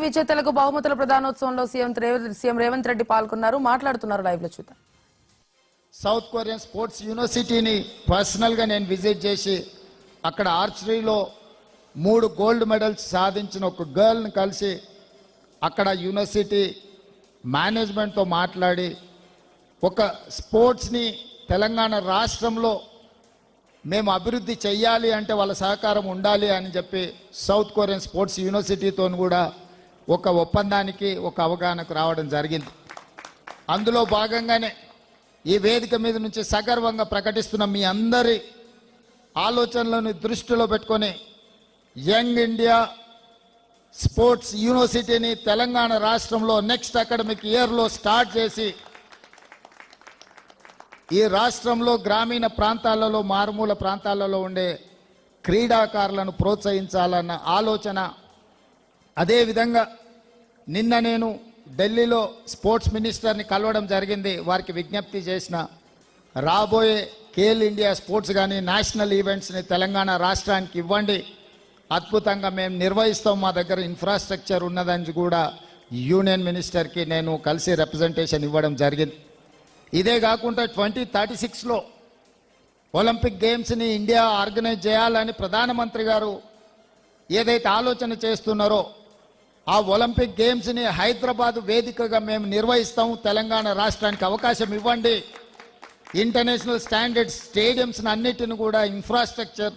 విజేతలకు బహుమతుల ప్రదానోత్సవంలో సీఎం రేవంత్ రెడ్డి పాల్గొన్నారు. మాట్లాడుతున్నారు. లైవ్ లో చూద్దాం. సౌత్ కొరియన్ స్పోర్ట్స్ యూనివర్సిటీని పర్సనల్గా నేను విజిట్ చేసి అక్కడ ఆర్చరీలో 3 గోల్డ్ మెడల్స్ సాధించిన ఒక గర్ల్ని కలిసి అక్కడ యూనివర్సిటీ మేనేజ్మెంట్తో మాట్లాడి ఒక స్పోర్ట్స్ని తెలంగాణ రాష్ట్రంలో మేము అభివృద్ధి చెయ్యాలి అంటే వాళ్ళ సహకారం ఉండాలి అని చెప్పి సౌత్ కొరియన్ స్పోర్ట్స్ యూనివర్సిటీతో కూడా ఒక ఒప్పందానికి ఒక అవగాహనకు రావడం జరిగింది. అందులో భాగంగానే ఈ వేదిక మీద నుంచి సగర్వంగా ప్రకటిస్తున్న మీ అందరి ఆలోచనలను దృష్టిలో పెట్టుకొని యంగ్ ఇండియా స్పోర్ట్స్ యూనివర్సిటీని తెలంగాణ రాష్ట్రంలో నెక్స్ట్ అకాడమిక్ ఇయర్లో స్టార్ట్ చేసి ఈ రాష్ట్రంలో గ్రామీణ ప్రాంతాలలో మారుమూల ప్రాంతాలలో ఉండే క్రీడాకారులను ప్రోత్సహించాలన్న ఆలోచన. అదేవిధంగా నిన్న నేను ఢిల్లీలో స్పోర్ట్స్ మినిస్టర్ని కలవడం జరిగింది. వారికి విజ్ఞప్తి చేసిన రాబోయే ఖేల్ ఇండియా స్పోర్ట్స్ కానీ నేషనల్ ఈవెంట్స్ని తెలంగాణ రాష్ట్రానికి ఇవ్వండి, అద్భుతంగా మేము నిర్వహిస్తాం, మా దగ్గర ఇన్ఫ్రాస్ట్రక్చర్ ఉన్నదని కూడా యూనియన్ మినిస్టర్కి నేను కలిసి రిప్రజెంటేషన్ ఇవ్వడం జరిగింది. ఇదే కాకుండా 2036లో ఒలింపిక్ గేమ్స్ని ఇండియా ఆర్గనైజ్ చేయాలని ప్రధానమంత్రి గారు ఏదైతే ఆలోచన చేస్తున్నారో ఆ ఒలింపిక్ గేమ్స్ని హైదరాబాద్ వేదికగా మేము నిర్వహిస్తాం, తెలంగాణ రాష్ట్రానికి అవకాశం ఇవ్వండి, ఇంటర్నేషనల్ స్టాండర్డ్స్ స్టేడియంస్ని అన్నిటిని కూడా ఇన్ఫ్రాస్ట్రక్చర్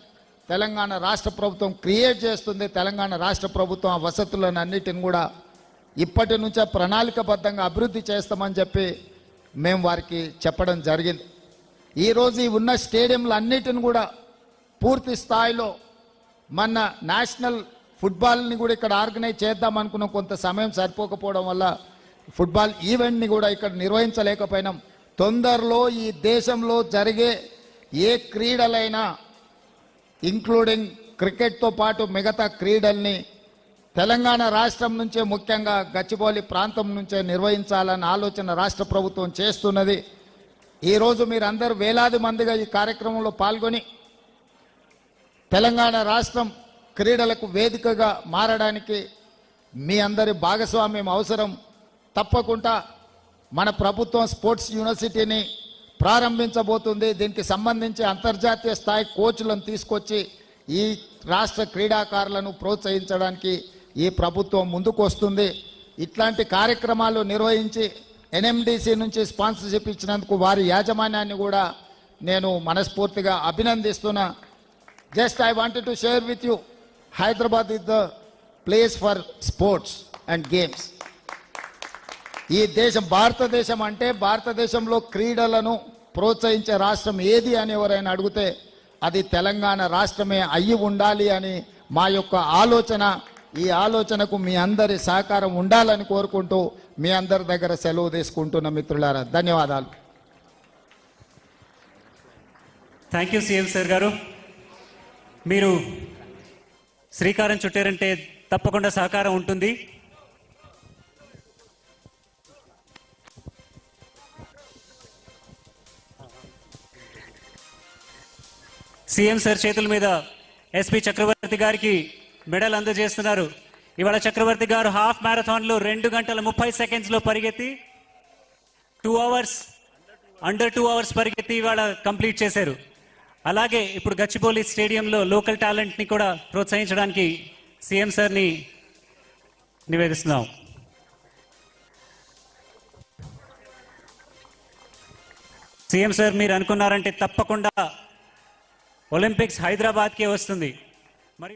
తెలంగాణ రాష్ట్ర ప్రభుత్వం క్రియేట్ చేస్తుంది, తెలంగాణ రాష్ట్ర ప్రభుత్వం ఆ వసతులను అన్నిటిని కూడా ఇప్పటి నుంచే ప్రణాళికబద్ధంగా అభివృద్ధి చేస్తామని చెప్పి మేము వారికి చెప్పడం జరిగింది. ఈరోజు ఈ ఉన్న స్టేడియంలు అన్నిటిని కూడా పూర్తి స్థాయిలో మన నేషనల్ ఫుట్బాల్ని కూడా ఇక్కడ ఆర్గనైజ్ చేద్దాం అనుకున్నాం. కొంత సమయం సరిపోకపోవడం వల్ల ఫుట్బాల్ ఈవెంట్ని కూడా ఇక్కడ నిర్వహించలేకపోయినాం. తొందరలో ఈ దేశంలో జరిగే ఏ క్రీడలైనా ఇంక్లూడింగ్ క్రికెట్తో పాటు మిగతా క్రీడల్ని తెలంగాణ రాష్ట్రం నుంచే, ముఖ్యంగా గచ్చిబౌలి ప్రాంతం నుంచే నిర్వహించాలన్న ఆలోచన రాష్ట్ర ప్రభుత్వం చేస్తున్నది. ఈరోజు మీరందరూ వేలాది మందిగా ఈ కార్యక్రమంలో పాల్గొని తెలంగాణ రాష్ట్రం క్రీడలకు వేదికగా మారడానికి మీ అందరి భాగస్వామ్యం అవసరం. తప్పకుండా మన ప్రభుత్వం స్పోర్ట్స్ యూనివర్సిటీని ప్రారంభించబోతుంది. దీనికి సంబంధించి అంతర్జాతీయ స్థాయి కోచ్లను తీసుకొచ్చి ఈ రాష్ట్ర క్రీడాకారులను ప్రోత్సహించడానికి ఈ ప్రభుత్వం ముందుకు వస్తుంది. ఇట్లాంటి కార్యక్రమాలు నిర్వహించి ఎన్ఎండిసి నుంచి స్పాన్సర్షిప్ ఇచ్చినందుకు వారి యాజమాన్యాన్ని కూడా నేను మనస్ఫూర్తిగా అభినందిస్తున్నా. Just I wanted to share with you, Hyderabad is the place for sports and games. ఈ దేశం భారతదేశం అంటే భారతదేశంలో క్రీడలను ప్రోత్సహించే రాష్ట్రం ఏది అని ఎవరైనా అడిగితే అది తెలంగాణ రాష్ట్రమే అయ్యి ఉండాలి అని మా యొక్క ఆలోచన. ఈ ఆలోచనకు మీ అందరి సహకారం ఉండాలని కోరుకుంటూ మీ అందరి దగ్గర సెలవు తీసుకుంటున్న మిత్రులారా, ధన్యవాదాలు. థ్యాంక్ యూ సీఎం సార్ గారు. మీరు శ్రీకారం చుట్టారంటే తప్పకుండా సహకారం ఉంటుంది. సీఎం సార్ చేతుల మీద ఎస్పీ చక్రవర్తి గారికి మెడల్ అందజేస్తున్నారు. ఇవాళ చక్రవర్తి గారు హాఫ్ మ్యారథాన్లో 2 గంటల 30 సెకండ్స్లో పరిగెత్తి అండర్ 2 అవర్స్ పరిగెత్తి ఇవాళ కంప్లీట్ చేశారు. అలాగే ఇప్పుడు గచ్చిబౌలి స్టేడియంలో లోకల్ టాలెంట్ని కూడా ప్రోత్సహించడానికి సీఎం సార్ని నివేదిస్తున్నాం. సీఎం సార్, మీరు అనుకున్నారంటే తప్పకుండా ఒలింపిక్స్ హైదరాబాద్కే వస్తుంది. మరి